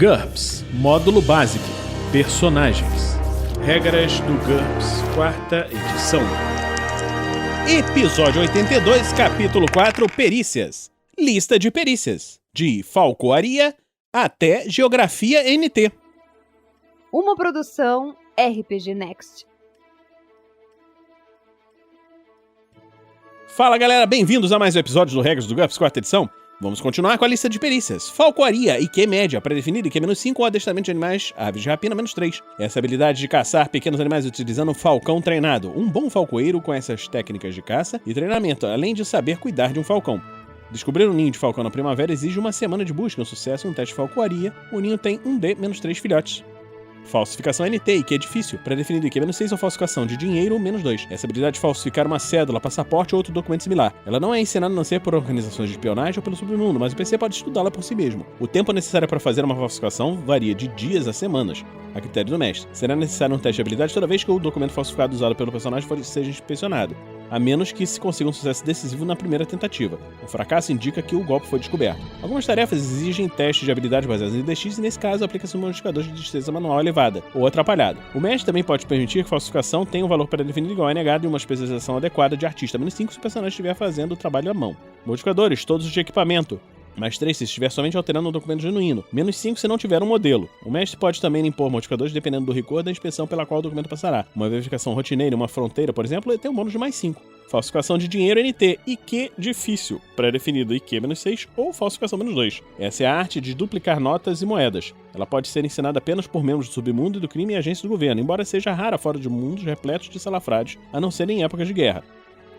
GURPS Módulo Básico Personagens. Regras do GURPS, 4ª edição. Episódio 82, capítulo 4, Perícias. Lista de perícias, de falcoaria até geografia NT. Uma produção RPG Next. Fala galera, bem-vindos a mais um episódio do Regras do GURPS, 4ª edição. Vamos continuar com a lista de perícias. Falcoaria, IQ média, pré-definido IQ-5 ou adestramento de animais, aves de rapina, -3. Essa habilidade de caçar pequenos animais utilizando um falcão treinado. Um bom falcoeiro conhece as técnicas de caça e treinamento, além de saber cuidar de um falcão. Descobrir um ninho de falcão na primavera exige uma semana de busca, um sucesso e um teste de falcoaria. O ninho tem 1D, -3 filhotes. Falsificação NT, IQ é difícil, pré-definido IQ-6 ou falsificação de dinheiro, -2. Essa habilidade de falsificar uma cédula, passaporte ou outro documento similar. Ela não é ensinada a não ser por organizações de espionagem ou pelo submundo, mas o PC pode estudá-la por si mesmo. O tempo necessário para fazer uma falsificação varia de dias a semanas, a critério do mestre. Será necessário um teste de habilidade toda vez que o documento falsificado usado pelo personagem seja inspecionado, a menos que se consiga um sucesso decisivo na primeira tentativa. O fracasso indica que o golpe foi descoberto. Algumas tarefas exigem testes de habilidade baseados em DX e, nesse caso, aplica-se um modificador de destreza manual elevada ou atrapalhado. O mestre também pode permitir que a falsificação tenha um valor pré-definido igual a negado e uma especialização adequada de artista -5 se o personagem estiver fazendo o trabalho à mão. Modificadores, todos os de equipamento. +3 se estiver somente alterando um documento genuíno. -5 se não tiver um modelo. O mestre pode também impor modificadores dependendo do rigor da inspeção pela qual o documento passará. Uma verificação rotineira em uma fronteira, por exemplo, tem um bônus de +5. Falsificação de dinheiro NT, IQ difícil, pré-definido IQ-6 ou falsificação -2. Essa é a arte de duplicar notas e moedas. Ela pode ser ensinada apenas por membros do submundo e do crime e agências do governo, embora seja rara fora de mundos repletos de salafrários, a não ser em épocas de guerra.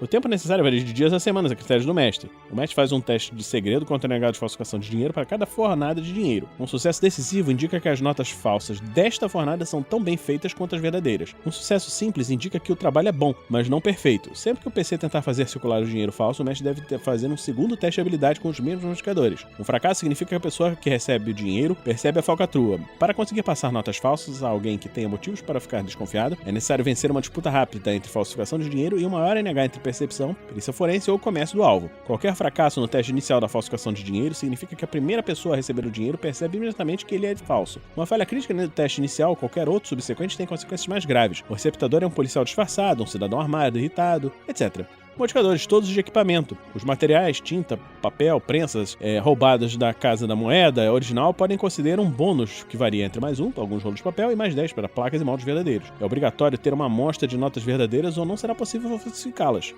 O tempo necessário varia de dias a semanas, a critérios do mestre. O mestre faz um teste de segredo contra o negado de falsificação de dinheiro para cada fornada de dinheiro. Um sucesso decisivo indica que as notas falsas desta fornada são tão bem feitas quanto as verdadeiras. Um sucesso simples indica que o trabalho é bom, mas não perfeito. Sempre que o PC tentar fazer circular o dinheiro falso, o mestre deve fazer um segundo teste de habilidade com os mesmos modificadores. Um fracasso significa que a pessoa que recebe o dinheiro percebe a falcatrua. Para conseguir passar notas falsas a alguém que tenha motivos para ficar desconfiado, é necessário vencer uma disputa rápida entre falsificação de dinheiro e uma maior NH entre percepção, perícia forense ou comércio do alvo. Qualquer fracasso no teste inicial da falsificação de dinheiro significa que a primeira pessoa a receber o dinheiro percebe imediatamente que ele é falso. Uma falha crítica no teste inicial ou qualquer outro subsequente tem consequências mais graves. O receptador é um policial disfarçado, um cidadão armado, irritado, etc. Modificadores, todos de equipamento. Os materiais, tinta, papel, prensas roubados da Casa da Moeda original podem considerar um bônus que varia entre +1 para alguns rolos de papel e +10 para placas e moldes verdadeiros. É obrigatório ter uma amostra de notas verdadeiras ou não será possível falsificá-las.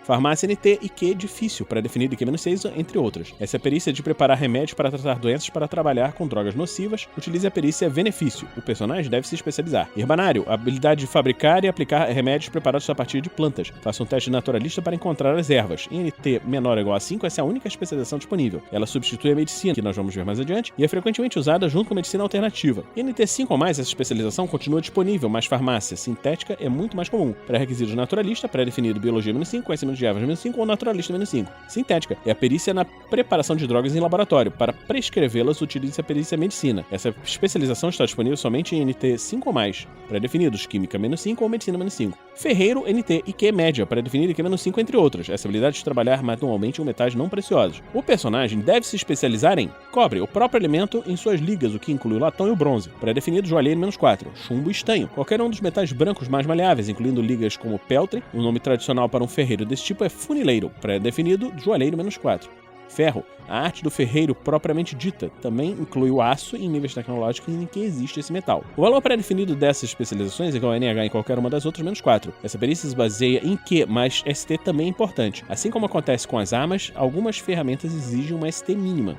Farmácia NT, IQ difícil, pré-definido IQ-6, entre outras. Essa é a perícia de preparar remédios para tratar doenças para trabalhar com drogas nocivas. Utilize a perícia benefício. O personagem deve se especializar. Herbanário, a habilidade de fabricar e aplicar remédios preparados a partir de plantas. Faça um teste naturalista para encontrar as ervas. Em NT menor ou igual a 5, essa é a única especialização disponível. Ela substitui a medicina, que nós vamos ver mais adiante, e é frequentemente usada junto com a medicina alternativa. Em NT 5 ou mais, essa especialização continua disponível, mas farmácia sintética é muito mais comum. Pré-requisitos naturalista, pré-definido biologia -5, conhecimento de ervas -5 ou naturalista -5. Sintética é a perícia na preparação de drogas em laboratório. Para prescrevê-las, utilize a perícia medicina. Essa especialização está disponível somente em NT 5 ou mais. Pré-definidos, química -5 ou medicina -5. Ferreiro, NT, IQ média, pré-definido IQ-5, entre outras. Essa habilidade de trabalhar manualmente com metais não preciosos. O personagem deve se especializar em cobre, o próprio elemento em suas ligas, o que inclui o latão e o bronze. Pré-definido, joalheiro -4. Chumbo e estanho. Qualquer um dos metais brancos mais maleáveis, incluindo ligas como peltre. O nome tradicional para um ferreiro desse tipo é funileiro. Pré-definido, joalheiro -4. Ferro. A arte do ferreiro propriamente dita também inclui o aço em níveis tecnológicos em que existe esse metal. O valor pré-definido dessas especializações é igual a NH em qualquer uma das outras -4. Essa perícia se baseia em Q, mas ST também é importante. Assim como acontece com as armas, algumas ferramentas exigem uma ST mínima.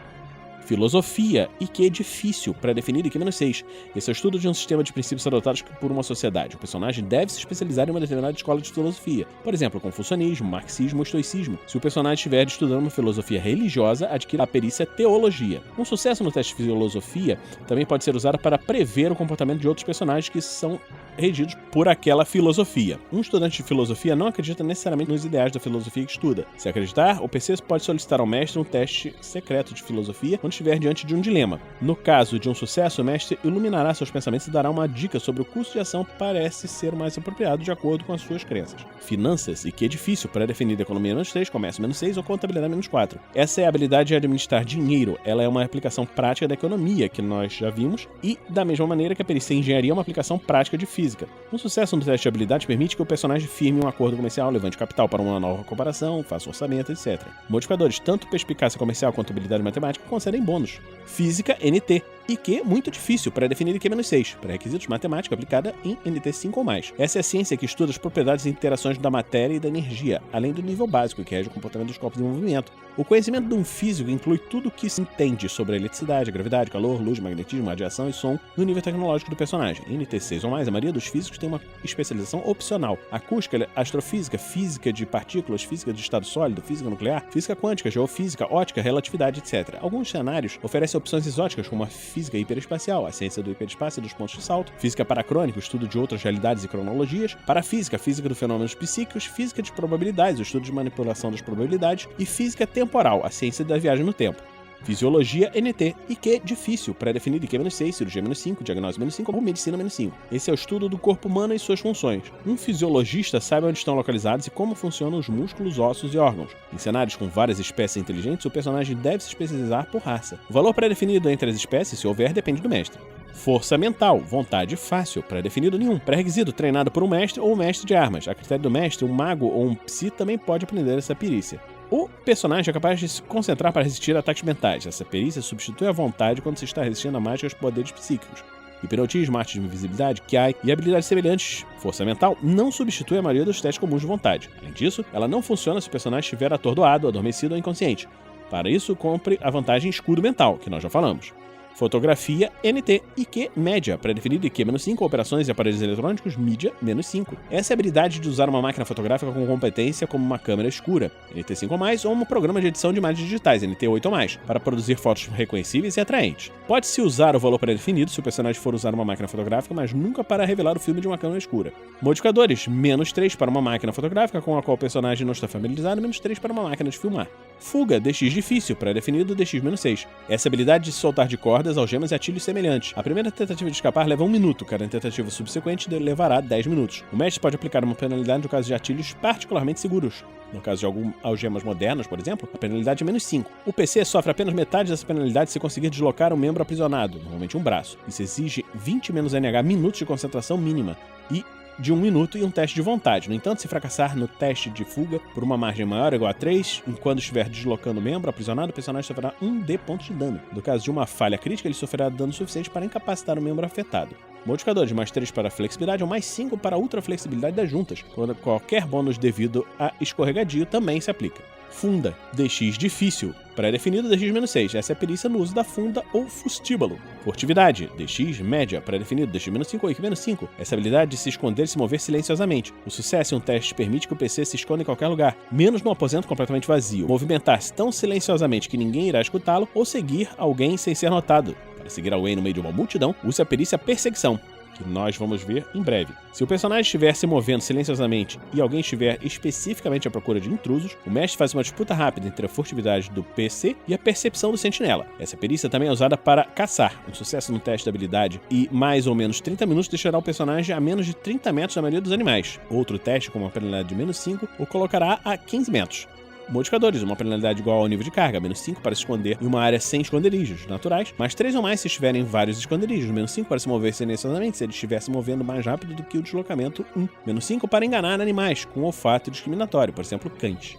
Filosofia, IQ difícil, pré-definido IQ-6. Esse é o estudo de um sistema de princípios adotados por uma sociedade. O personagem deve se especializar em uma determinada escola de filosofia. Por exemplo, confucionismo, marxismo ou estoicismo. Se o personagem estiver estudando uma filosofia religiosa, adquira a perícia teologia. Um sucesso no teste de filosofia também pode ser usado para prever o comportamento de outros personagens que são regidos por aquela filosofia. Um estudante de filosofia não acredita necessariamente nos ideais da filosofia que estuda. Se acreditar, o PC pode solicitar ao mestre um teste secreto de filosofia quando estiver diante de um dilema. No caso de um sucesso, o mestre iluminará seus pensamentos e dará uma dica sobre o curso de ação parece ser mais apropriado de acordo com as suas crenças. Finanças e que é difícil, pré-definida economia -3, comércio -6 ou contabilidade -4. Essa é a habilidade de administrar dinheiro. Ela é uma aplicação prática da economia, que nós já vimos, e da mesma maneira que a perícia em engenharia é uma aplicação prática de física. Um sucesso no teste de habilidade permite que o personagem firme um acordo comercial, levante capital para uma nova comparação, faça orçamento, etc. Modificadores, tanto perspicácia comercial quanto habilidade matemática, concedem bônus. Física, NT. IQ, muito difícil, pré-definido IQ -6. Pré-requisitos, matemática aplicada em NT 5 ou mais. Essa é a ciência que estuda as propriedades e interações da matéria e da energia, além do nível básico, que rege o comportamento dos corpos em movimento. O conhecimento de um físico inclui tudo o que se entende sobre a eletricidade, gravidade, calor, luz, magnetismo, radiação e som no nível tecnológico do personagem. Em NT 6 ou mais, a maioria dos físicos tem uma especialização opcional. Acústica, astrofísica, física de partículas, física de estado sólido, física nuclear, física quântica, geofísica, ótica, relatividade, etc. Alguns cenários oferecem opções exóticas, como a física hiperespacial, a ciência do hiperespaço e dos pontos de salto, física paracrônica, o estudo de outras realidades e cronologias, parafísica, física de fenômenos psíquicos, física de probabilidades, o estudo de manipulação das probabilidades, e física temporal, a ciência da viagem no tempo. Fisiologia, NT, IQ difícil, pré-definido IQ -6, cirurgia -5, diagnose -5 ou medicina -5. Esse é o estudo do corpo humano e suas funções. Um fisiologista sabe onde estão localizados e como funcionam os músculos, ossos e órgãos. Em cenários com várias espécies inteligentes, o personagem deve se especializar por raça. O valor pré-definido entre as espécies, se houver, depende do mestre. Força mental, vontade fácil, pré-definido nenhum. Pré-requisito, treinado por um mestre ou um mestre de armas. A critério do mestre, um mago ou um psi também pode aprender essa perícia. O personagem é capaz de se concentrar para resistir a ataques mentais. Essa perícia substitui a vontade quando se está resistindo a mágicas poderes psíquicos. Hipnotismo, arte de invisibilidade, Kiai e habilidades semelhantes. Força mental não substitui a maioria dos testes comuns de vontade. Além disso, ela não funciona se o personagem estiver atordoado, adormecido ou inconsciente. Para isso, compre a vantagem escudo mental, que nós já falamos. Fotografia, NT, IQ média, pré-definido IQ -5, operações e aparelhos eletrônicos, mídia -5. Essa é a habilidade de usar uma máquina fotográfica com competência como uma câmera escura, NT 5 ou mais, ou um programa de edição de imagens digitais, NT 8 ou mais, para produzir fotos reconhecíveis e atraentes. Pode-se usar o valor pré-definido se o personagem for usar uma máquina fotográfica, mas nunca para revelar o filme de uma câmera escura. Modificadores, -3 para uma máquina fotográfica com a qual o personagem não está familiarizado, -3 para uma máquina de filmar. Fuga, DX difícil, pré-definido DX -6. Essa habilidade de soltar de cordas, algemas e atilhos semelhantes. A primeira tentativa de escapar leva 1 minuto, cada tentativa subsequente levará 10 minutos. O mestre pode aplicar uma penalidade no caso de atilhos particularmente seguros. No caso de algumas algemas modernas, por exemplo, a penalidade é -5. O PC sofre apenas metade dessa penalidade se conseguir deslocar um membro aprisionado, normalmente um braço. Isso exige 20 menos NH minutos de concentração mínima e de 1 minuto e um teste de vontade. No entanto, se fracassar no teste de fuga por uma margem maior ou igual a 3, enquanto estiver deslocando o membro aprisionado, o personagem sofrerá 1d pontos de dano. No caso de uma falha crítica, ele sofrerá dano suficiente para incapacitar o membro afetado. Modificadores, +3 para flexibilidade ou +5 para ultra flexibilidade das juntas, quando qualquer bônus devido a escorregadio também se aplica. Funda, DX difícil, pré-definido DX -6, essa é a perícia no uso da funda ou fustíbulo. Furtividade, DX média, pré-definido DX -5 ou IQ -5, essa habilidade de se esconder e se mover silenciosamente. O sucesso em um teste permite que o PC se esconda em qualquer lugar, menos no aposento completamente vazio, movimentar-se tão silenciosamente que ninguém irá escutá-lo ou seguir alguém sem ser notado. Para seguir alguém no meio de uma multidão, use a perícia perseguição, que nós vamos ver em breve. Se o personagem estiver se movendo silenciosamente e alguém estiver especificamente à procura de intrusos, o mestre faz uma disputa rápida entre a furtividade do PC e a percepção do sentinela. Essa perícia também é usada para caçar. Um sucesso no teste de habilidade e mais ou menos 30 minutos deixará o personagem a menos de 30 metros da maioria dos animais. Outro teste, com uma penalidade de -5, o colocará a 15 metros. Modificadores, uma penalidade igual ao nível de carga, -5 para se esconder em uma área sem esconderijos naturais, +3 ou mais se estiverem vários esconderijos, -5 para se mover silenciosamente se ele estiver se movendo mais rápido do que o deslocamento 1, -5 para enganar animais com olfato discriminatório, por exemplo, cães.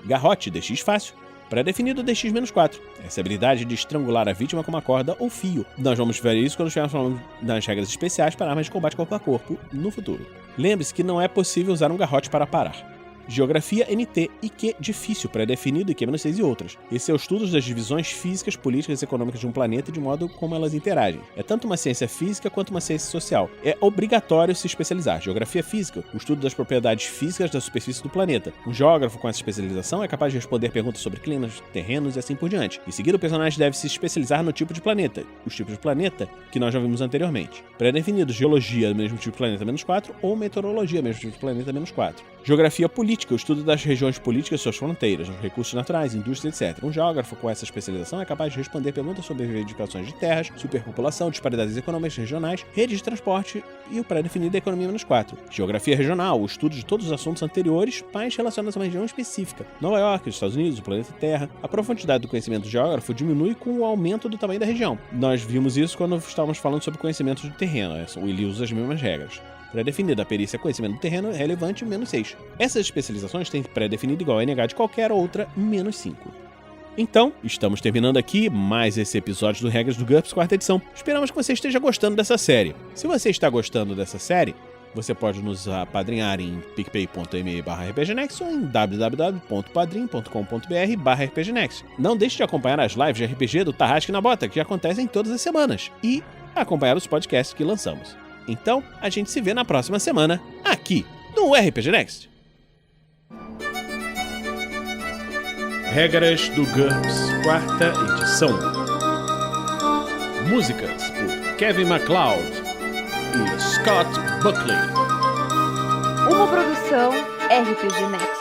Garrote, DX fácil, pré-definido DX -4, essa habilidade de estrangular a vítima com uma corda ou fio. Nós vamos ver isso quando estivermos falando das regras especiais para armas de combate corpo a corpo no futuro. Lembre-se que não é possível usar um garrote para parar. Geografia, NT, IQ difícil, pré-definido, IQ-6 e outras. Esse é o estudo das divisões físicas, políticas e econômicas de um planeta e de modo como elas interagem. É tanto uma ciência física quanto uma ciência social. É obrigatório se especializar. Geografia física, o estudo das propriedades físicas da superfície do planeta. Um geógrafo com essa especialização é capaz de responder perguntas sobre climas, terrenos e assim por diante. Em seguida, o personagem deve se especializar no tipo de planeta. Os tipos de planeta que nós já vimos anteriormente. Pré-definido, geologia, mesmo tipo de planeta -4, ou meteorologia, mesmo tipo de planeta -4. Geografia política, o estudo das regiões políticas e suas fronteiras, os recursos naturais, indústria, etc. Um geógrafo com essa especialização é capaz de responder perguntas sobre reivindicações de terras, superpopulação, disparidades econômicas regionais, redes de transporte e o pré-definido é economia -4. Geografia regional, o estudo de todos os assuntos anteriores, mas relacionados a uma região específica. Nova York, os Estados Unidos, o planeta Terra. A profundidade do conhecimento do geógrafo diminui com o aumento do tamanho da região. Nós vimos isso quando estávamos falando sobre conhecimento de terreno, o Willi usa as mesmas regras. Pré-definida, a perícia conhecimento do terreno é relevante, -6. Essas especializações têm pré-definido igual a NH de qualquer outra, -5. Então, estamos terminando aqui mais esse episódio do Regras do GURPS, 4ª edição. Esperamos que você esteja gostando dessa série. Se você está gostando dessa série, você pode nos apadrinhar em picpay.me/rpgnext ou em www.padrim.com.br/rpgnext. Não deixe de acompanhar as lives de RPG do Tarrasque na Bota, que acontecem todas as semanas, e acompanhar os podcasts que lançamos. Então, a gente se vê na próxima semana, aqui no RPG Next. Regras do GURPS, 4ª edição. Músicas por Kevin MacLeod e Scott Buckley. Uma produção RPG Next.